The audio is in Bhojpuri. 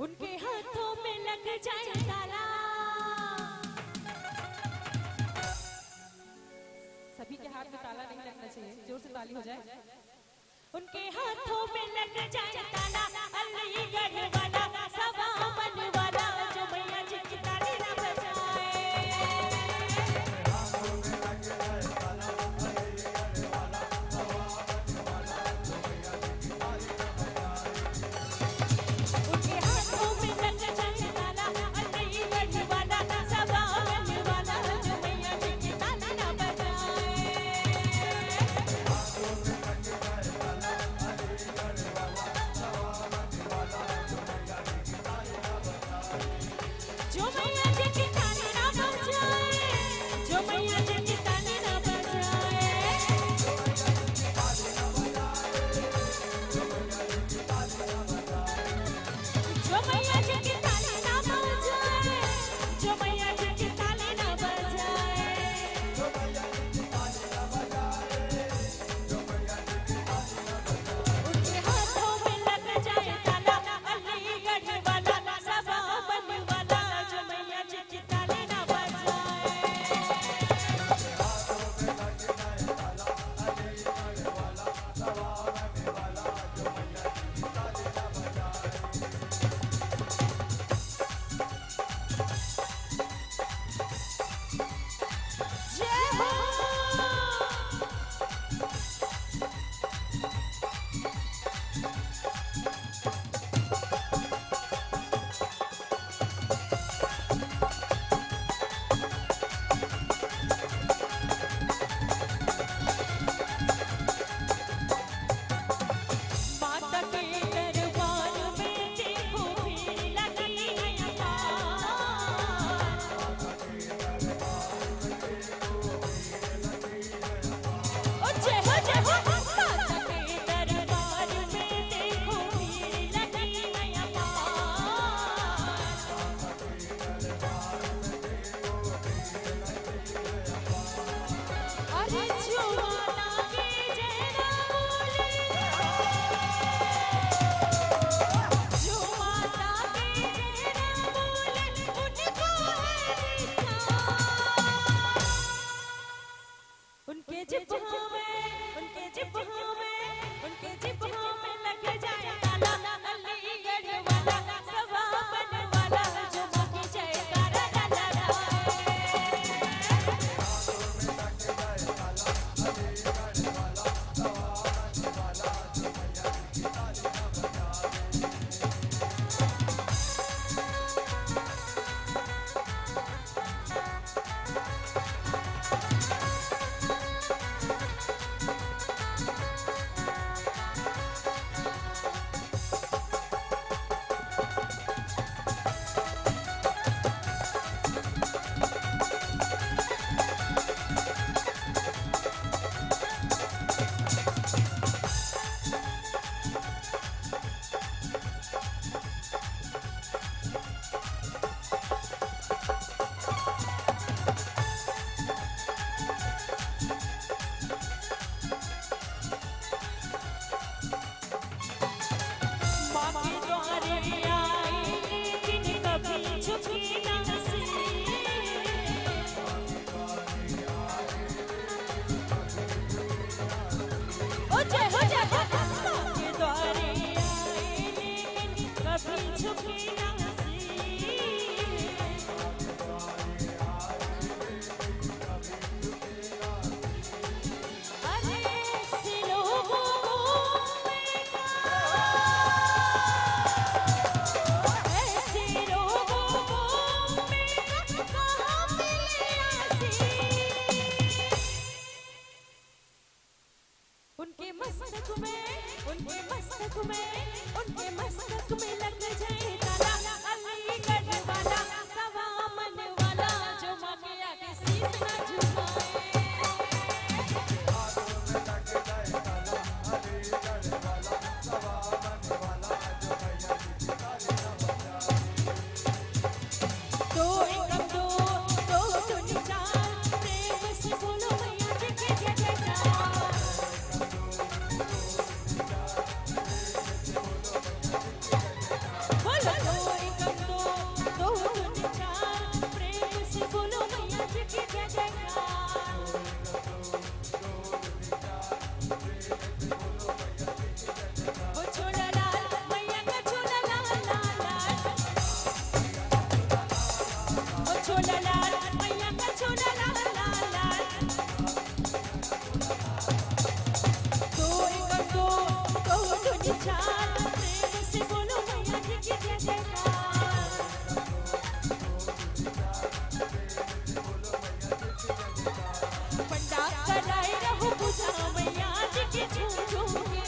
उनके हाथों में लग जाए ताला। सभी के हाथ में ताला नहीं लगना चाहिए, जोर से ताली हो जाए। उनके हाथों में लग जाए ताला, अलीगढ़ वाला सवा मन वाला, जो मैया जी की ताली ना बजाए। उनके हाथों में लग जाए ताला, अलीगढ़ वाला सवा मन वाला, जो मैया जी की ताली ना बजाए। जो मैया जी की ताली ना बजाए, जो मैया जी की ताली ना बजाए। जो मैया जी की ताली ना बजाए, जो मैया जी की ताली ना बजाए। उनके हाथों में लग जाए ताला, अलीगढ़ वाला सवा मन वाला, जो मैया जी की ताली ना बजाए। जय हो। माता के दरबार में देखो भीड़ लगी है अपार। ओ जय हो जय हो। माता के दरबार में देखो भीड़ लगी है अपार। अरे जो माता की जय ना बोले, जो माता की जय ना बोले, उनको है निशान। उनके जिब्हा में, उनके जिब्हा में, उनके जिब्हा में लग जाए ताला, अलीगढ़ वाला सवा मन वाला, जो माँ की जयकारा लगाए। माँ के द्वारे आई लेकिन कभी झुकी ना सिर। ओ जय हो जय हो। माँ के द्वारे आई लेकिन कभी झुकी ना सिर। अरे सिलों को घूमेगा, ऐसे लोगों को मेरा कहाँ मिले आसीर। उनके मस्तक में, उनके मस्तक में, उनके मस्तक में लग जाए ताला, झोला लाल, मैया का झोला लाल लाल लाल। दो एक दो धुनी चाल, प्रेम से बोलो मैया जी की जय जयकार। पंडा कराए रहो पूजा मैया जी की झूम झूम के।